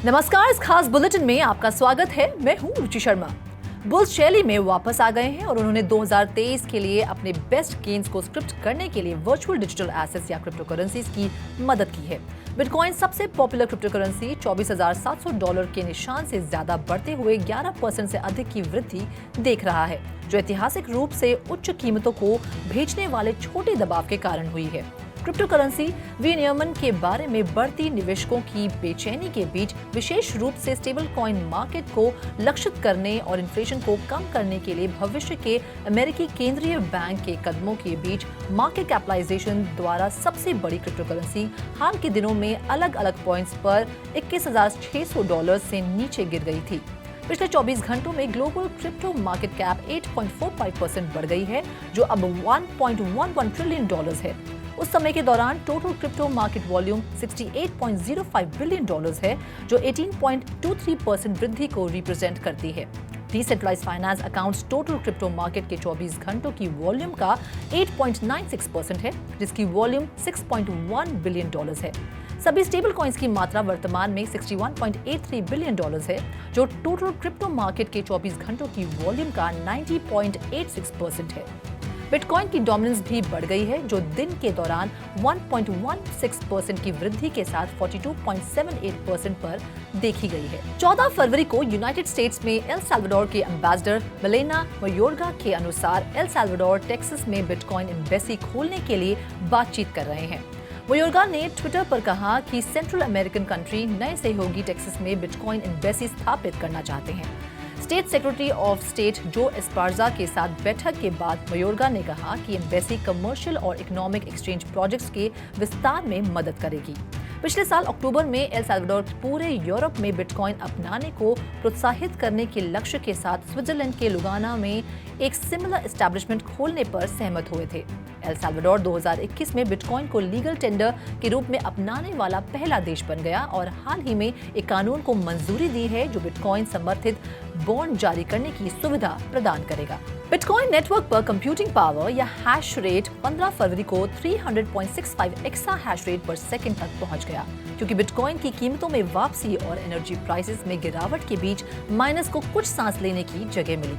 नमस्कार, इस खास बुलेटिन में आपका स्वागत है। मैं हूं रुचि शर्मा। बुल्स शैली में वापस आ गए हैं और उन्होंने 2023 के लिए अपने बेस्ट गेन्स को स्क्रिप्ट करने के लिए वर्चुअल डिजिटल एसेट्स या क्रिप्टो करेंसीज की मदद की है। बिटकॉइन सबसे पॉपुलर क्रिप्टो करेंसी $24,700 के निशान से ज्यादा बढ़ते हुए 11% से अधिक की वृद्धि देख रहा है, जो ऐतिहासिक रूप से उच्च कीमतों को भेजने वाले छोटे दबाव के कारण हुई है। क्रिप्टो करेंसी विनियमन के बारे में बढ़ती निवेशकों की बेचैनी के बीच विशेष रूप से स्टेबल कॉइन मार्केट को लक्षित करने और इन्फ्लेशन को कम करने के लिए भविष्य के अमेरिकी केंद्रीय बैंक के कदमों के बीच मार्केट कैपिटलाइजेशन द्वारा सबसे बड़ी क्रिप्टो करेंसी हाल के दिनों में अलग अलग पॉइंट्स पर $21,600 से नीचे गिर गई थी। पिछले 24 घंटों में ग्लोबल क्रिप्टो मार्केट कैप 8.45% बढ़ गई है, जो अब $1.11 ट्रिलियन है। उस समय के दौरान total crypto market volume $68.05 billion है, जो 18.23% वृद्धि को रिप्रेजेंट करती है। Decentralized finance accounts total crypto market के 24 घंटों की वॉल्यूम का 8.96% है, जिसकी वॉल्यूम $6.1 बिलियन है। सभी स्टेबल कॉइन्स की मात्रा वर्तमान में $61.83 बिलियन है, जो टोटल क्रिप्टो मार्केट के 24 घंटों की वॉल्यूम का 90.86% है। बिटकॉइन की डोमिनेंस भी बढ़ गई है, जो दिन के दौरान 1.16% की वृद्धि के साथ 42.78% पर देखी गई है। 14 फरवरी को यूनाइटेड स्टेट्स में एल साल्वाडोर के एम्बेसडर मेलेना मयोर्गा के अनुसार एल साल्वाडोर टेक्सास में बिटकॉइन एम्बेसी खोलने के लिए बातचीत कर रहे हैं। मयोर्गा ने ट्विटर पर कहा कि सेंट्रल अमेरिकन कंट्री नए सहयोगी टेक्सास में बिटकॉइन एम्बेसी स्थापित करना चाहते हैं। स्टेट सेक्रेटरी ऑफ स्टेट जो एस्पार्जा के साथ बैठक के बाद मयोर्गा ने कहा कि एम्बेसी कमर्शियल और इकोनॉमिक एक्सचेंज प्रोजेक्ट्स के विस्तार में मदद करेगी। पिछले साल अक्टूबर में एल साल्वाडोर पूरे यूरोप में बिटकॉइन अपनाने को प्रोत्साहित करने के लक्ष्य के साथ स्विट्जरलैंड के लुगाना में एक सिमिलर एस्टैब्लिशमेंट खोलने पर सहमत हुए थे। एल साल्वाडोर 2021 में बिटकॉइन को लीगल टेंडर के रूप में अपनाने वाला पहला देश बन गया और हाल ही में एक कानून को मंजूरी दी है जो बिटकॉइन समर्थित बॉन्ड जारी करने की सुविधा प्रदान करेगा। बिटकॉइन नेटवर्क पर कंप्यूटिंग पावर या हैश रेट 15 फरवरी को 300.65 एक्सा हैश रेट पर सेकंड तक पहुंच गया, क्योंकि बिटकॉइन की कीमतों में वापसी और एनर्जी प्राइसेस में गिरावट के बीच माइनर्स को कुछ सांस लेने की जगह मिली।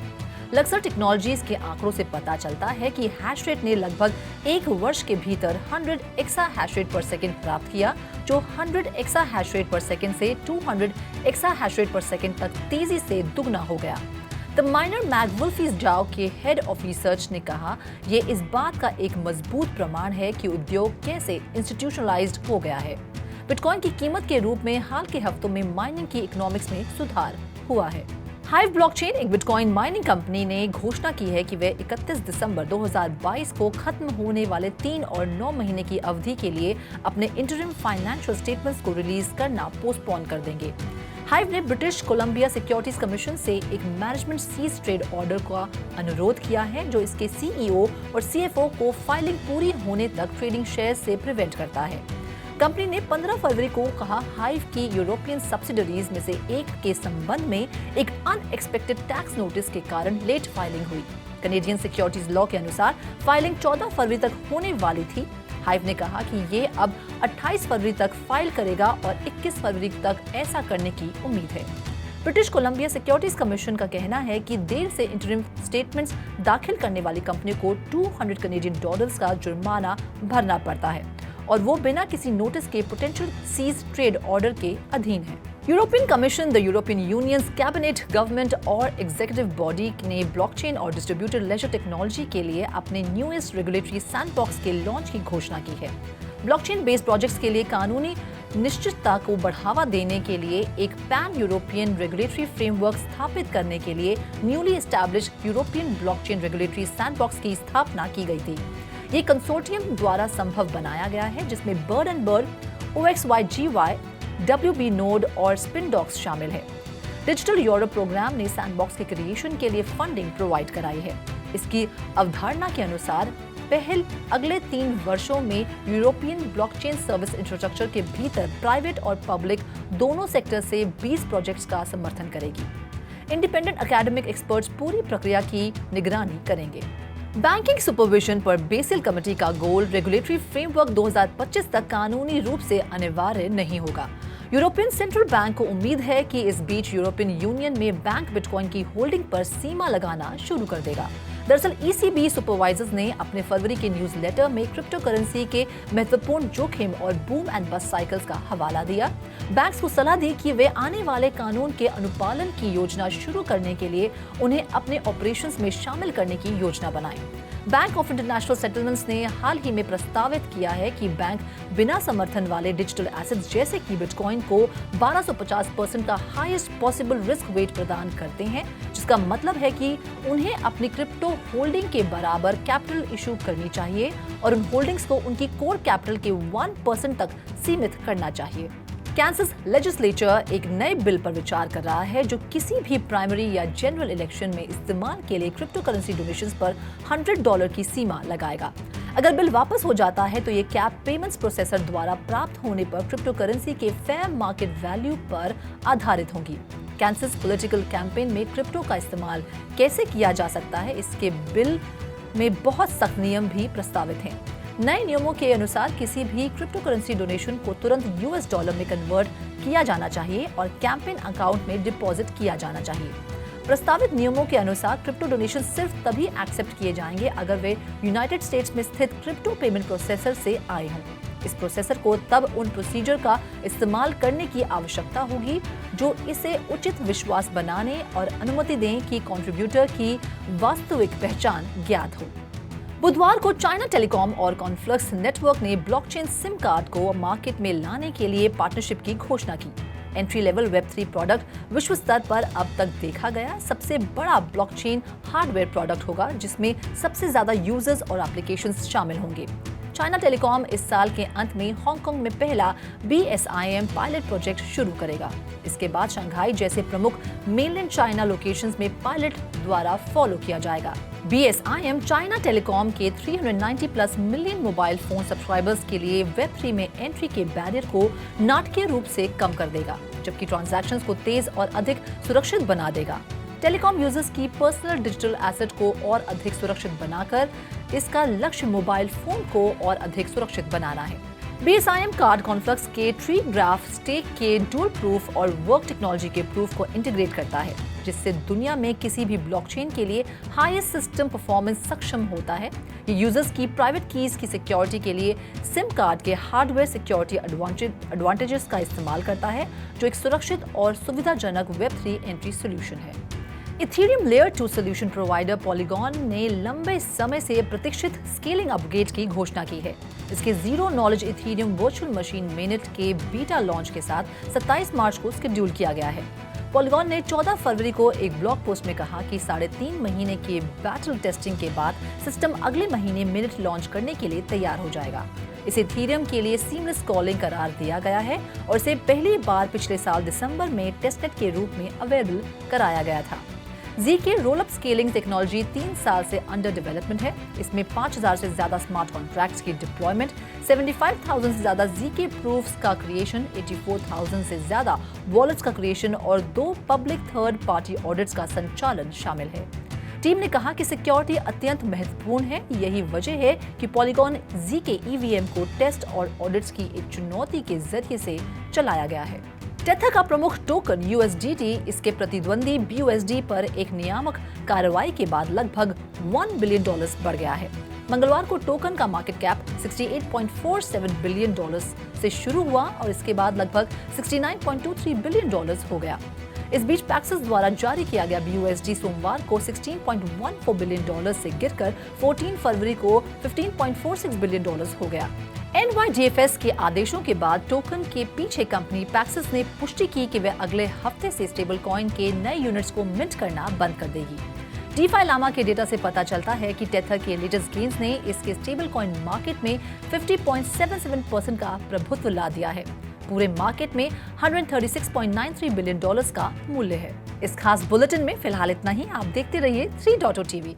लक्सर टेक्नोलॉजीज के आंकड़ों से पता चलता है कि हैश रेट ने लगभग एक वर्ष के भीतर 100 एक्सा हैश रेट पर सेकंड प्राप्त किया, जो 100 एक्सा हैश रेट पर सेकंड से 200 एक्सा हैश रेट पर सेकंड तक तेजी से दुगना हो गया। द माइनर मैकवुल्फीज डाओ के हेड ऑफ रिसर्च ने कहा, ये इस बात का एक मजबूत प्रमाण है कि उद्योग कैसे इंस्टीट्यूशनलाइज्ड हो गया है। बिटकॉइन की कीमत के रूप में हाल के हफ्तों में माइनिंग की इकोनॉमिक्स में सुधार हुआ है। हाइव ब्लॉकचेन, एक बिटकॉइन माइनिंग कंपनी, ने घोषणा की है कि वे 31 दिसंबर 2022 को खत्म होने वाले 3 और 9 महीने की अवधि के लिए अपने इंटरिम फाइनेंशियल स्टेटमेंट्स को रिलीज करना पोस्टपोन कर देंगे। हाइव ने ब्रिटिश कोलंबिया सिक्योरिटीज कमीशन से एक मैनेजमेंट सीज ट्रेड ऑर्डर का अनुरोध किया है, जो इसके सीईओ और सीएफओ को फाइलिंग पूरी होने तक ट्रेडिंग शेयर से प्रिवेंट करता है। कंपनी ने 15 फरवरी को कहा, हाइव की यूरोपियन सब्सिडरीज में से एक के संबंध में एक अनएक्सपेक्टेड टैक्स नोटिस के कारण लेट फाइलिंग हुई। कैनेडियन सिक्योरिटीज लॉ के अनुसार फाइलिंग 14 फरवरी तक होने वाली थी। हाइव ने कहा कि ये अब 28 फरवरी तक फाइल करेगा और 21 फरवरी तक ऐसा करने की उम्मीद है। ब्रिटिश कोलंबिया सिक्योरिटीज कमीशन का कहना है कि देर से इंटरिम स्टेटमेंट्स दाखिल करने वाली कंपनी को $200 कनेडियन का जुर्माना भरना पड़ता है और वो बिना किसी नोटिस के पोटेंशियल सीज ट्रेड ऑर्डर के अधीन है। European commission, the European unions cabinet, government और एग्जीक्यूटिव बॉडी ने ब्लॉकचेन और डिस्ट्रीब्यूटेड लेजर टेक्नोलॉजी के लिए अपने न्यूएस्ट रेगुलेटरी सैंडबॉक्स के लॉन्च की घोषणा की है। ब्लॉकचेन बेस्ड प्रोजेक्ट्स के लिए कानूनी निश्चितता को बढ़ावा देने के लिए एक पैन यूरोपियन रेगुलेटरी फ्रेमवर्क स्थापित करने के लिए newly established European blockchain regulatory sandbox की स्थापना की गई थी। ये कंसोर्टियम द्वारा संभव बनाया गया है, जिसमें bird and bird, OXYGY, WB node और स्पिनडॉक्स शामिल है। डिजिटल यूरोप प्रोग्राम ने सैंडबॉक्स के क्रिएशन के लिए फंडिंग प्रोवाइड कराई है। इसकी अवधारणा के अनुसार पहल अगले 3 वर्षों में यूरोपियन ब्लॉकचेन सर्विस इंफ्रास्ट्रक्चर के भीतर प्राइवेट और पब्लिक दोनों सेक्टर से 20 प्रोजेक्ट्स का समर्थन करेगी। इंडिपेंडेंट एकेडमिक एक्सपर्ट्स पूरी प्रक्रिया की निगरानी करेंगे। बैंकिंग सुपरविजन पर बेसिल कमेटी का गोल रेगुलेटरी फ्रेमवर्क 2025 तक कानूनी रूप से अनिवार्य नहीं होगा। यूरोपियन सेंट्रल बैंक को उम्मीद है कि इस बीच यूरोपियन यूनियन में बैंक बिटकॉइन की होल्डिंग पर सीमा लगाना शुरू कर देगा। दरअसल ईसीबी सुपरवाइजर्स ने अपने फरवरी के न्यूज़लेटर में क्रिप्टो करेंसी के महत्वपूर्ण जोखिम और बूम एंड बस्ट साइकिल्स का हवाला दिया। बैंक्स को सलाह दी कि वे आने वाले कानून के अनुपालन की योजना शुरू करने के लिए उन्हें अपने ऑपरेशंस में शामिल करने की योजना बनाएं। बैंक ऑफ इंटरनेशनल सेटलमेंट्स ने हाल ही में प्रस्तावित किया है कि बैंक बिना समर्थन वाले डिजिटल एसेट्स जैसे कि बिटकॉइन को 1250% का हाईएस्ट पॉसिबल रिस्क वेट प्रदान करते हैं, जिसका मतलब है कि उन्हें अपनी क्रिप्टो होल्डिंग के बराबर कैपिटल इशू करनी चाहिए और उन होल्डिंग्स को उनकी कोर कैपिटल के 1% तक सीमित करना चाहिए। कैंसस लेजिस्लेचर एक नए बिल पर विचार कर रहा है जो किसी भी प्राइमरी या जनरल इलेक्शन में इस्तेमाल के लिए क्रिप्टो करेंसी डोनेशंस पर $100 की सीमा लगाएगा। अगर बिल वापस हो जाता है तो ये कैप पेमेंट्स प्रोसेसर द्वारा प्राप्त होने पर क्रिप्टो करेंसी के फेयर मार्केट वैल्यू पर आधारित होगी। कैंसस पॉलिटिकल कैंपेन में क्रिप्टो का इस्तेमाल कैसे किया जा सकता है, इसके बिल में बहुत सख्त नियम भी प्रस्तावित हैं। नए नियमों के अनुसार किसी भी क्रिप्टो करेंसी डोनेशन को तुरंत यूएस डॉलर में कन्वर्ट किया जाना चाहिए और कैंपेन अकाउंट में डिपॉजिट किया जाना चाहिए। प्रस्तावित नियमों के अनुसार क्रिप्टो डोनेशन सिर्फ तभी एक्सेप्ट किए जाएंगे अगर वे यूनाइटेड स्टेट्स में स्थित क्रिप्टो पेमेंट प्रोसेसर से आए हों। इस प्रोसेसर को तब उन प्रोसीजर का इस्तेमाल करने की आवश्यकता होगी जो इसे उचित विश्वास बनाने और अनुमति दें कि कंट्रीब्यूटर की वास्तविक पहचान ज्ञात हो। बुधवार को चाइना टेलीकॉम और कॉन्फ्लक्स नेटवर्क ने ब्लॉकचेन सिम कार्ड को मार्केट में लाने के लिए पार्टनरशिप की घोषणा की। एंट्री लेवल वेब3 प्रोडक्ट विश्व स्तर पर अब तक देखा गया सबसे बड़ा ब्लॉकचेन हार्डवेयर प्रोडक्ट होगा, जिसमें सबसे ज्यादा यूजर्स और एप्लीकेशंस शामिल होंगे। चाइना टेलीकॉम इस साल के अंत में हांगकांग में पहला BSIM पायलट प्रोजेक्ट शुरू करेगा। इसके बाद शंघाई जैसे प्रमुख मेनलैंड चाइना लोकेशंस में पायलट द्वारा फॉलो किया जाएगा। BSIM चाइना टेलीकॉम के 390+ मिलियन मोबाइल फोन सब्सक्राइबर्स के लिए वेब3 में एंट्री के बैरियर को नाटकीय रूप से कम कर देगा, जबकि ट्रांजैक्शंस को तेज और अधिक सुरक्षित बना देगा। टेलीकॉम यूजर्स की पर्सनल डिजिटल एसेट को और अधिक सुरक्षित बनाकर इसका लक्ष्य मोबाइल फोन को और अधिक सुरक्षित बनाना है। BSIM कार्ड कॉन्फ्लक्स के ट्री ग्राफ स्टेक के डुअल प्रूफ और वर्क टेक्नोलॉजी के प्रूफ को इंटीग्रेट करता है, जिससे दुनिया में किसी भी ब्लॉकचेन के लिए हाईएस्ट सिस्टम परफॉर्मेंस सक्षम होता है। ये यूजर्स की प्राइवेट कीज की सिक्योरिटी के लिए सिम कार्ड के हार्डवेयर सिक्योरिटी एडवांटेजेस का इस्तेमाल करता है, जो एक सुरक्षित और सुविधाजनक वेब3 एंट्री सोल्यूशन है। Ethereum layer 2 solution provider polygon ने लंबे समय से प्रतीक्षित स्केलिंग अपग्रेड की घोषणा की है। इसके zero knowledge Ethereum virtual machine mainnet के बीटा लॉन्च के साथ 27 मार्च को शेड्यूल किया गया है। पॉलीगॉन ने 14 फरवरी को एक ब्लॉग पोस्ट में कहा कि 3.5 महीने के बैटल टेस्टिंग के बाद सिस्टम अगले महीने मिनट लॉन्च करने के लिए तैयार हो जाएगा। इसे इथेरियम के लिए सीमलेस कॉलिंग करार दिया गया है और इसे पहली बार पिछले साल दिसंबर में टेस्टनेट के रूप में अवेलेबल कराया गया था। ZK रोल-अप स्केलिंग टेक्नोलॉजी 3 साल से अंडर डेवलपमेंट है। इसमें 5000 से ज्यादा स्मार्ट कॉन्ट्रैक्ट्स की डिप्लॉयमेंट, 75,000 से ज्यादा ZK प्रूफ्स का क्रिएशन, 84,000 से ज्यादा वॉलेट्स का क्रिएशन और 2 पब्लिक थर्ड पार्टी ऑडिट्स का संचालन शामिल है। टीम ने कहा कि सिक्योरिटी अत्यंत महत्वपूर्ण है। यही वजह है कि पॉलीगॉन ZK EVM को टेस्ट और ऑडिट्स की एक चुनौती के जरिए से चलाया गया है। टेथर का प्रमुख टोकन USDT इसके प्रतिद्वंदी BUSD पर एक नियामक कार्रवाई के बाद लगभग $1 बिलियन बढ़ गया है। मंगलवार को टोकन का मार्केट कैप $68.47 बिलियन से शुरू हुआ और इसके बाद लगभग $69.23 बिलियन हो गया। इस बीच पैक्सिस द्वारा जारी किया गया BUSD सोमवार को $16.14 बिलियन से गिरकर 14 फरवरी को $15.46 बिलियन हो गया। NYDFS के आदेशों के बाद टोकन के पीछे कंपनी पैक्सिस ने पुष्टि की कि वे अगले हफ्ते से स्टेबल कॉइन के नए यूनिट्स को मिंट करना बंद कर देगी। DeFi Llama के डेटा से पता चलता है कि टेथर के लेटेस्ट गेन्स ने इसके स्टेबल कॉइन मार्केट में 50.77% का प्रभुत्व ला दिया है। पूरे मार्केट में $136.93 बिलियन का मूल्य है। इस खास बुलेटिन में फिलहाल इतना ही। आप देखते रहिए 3.0 TV।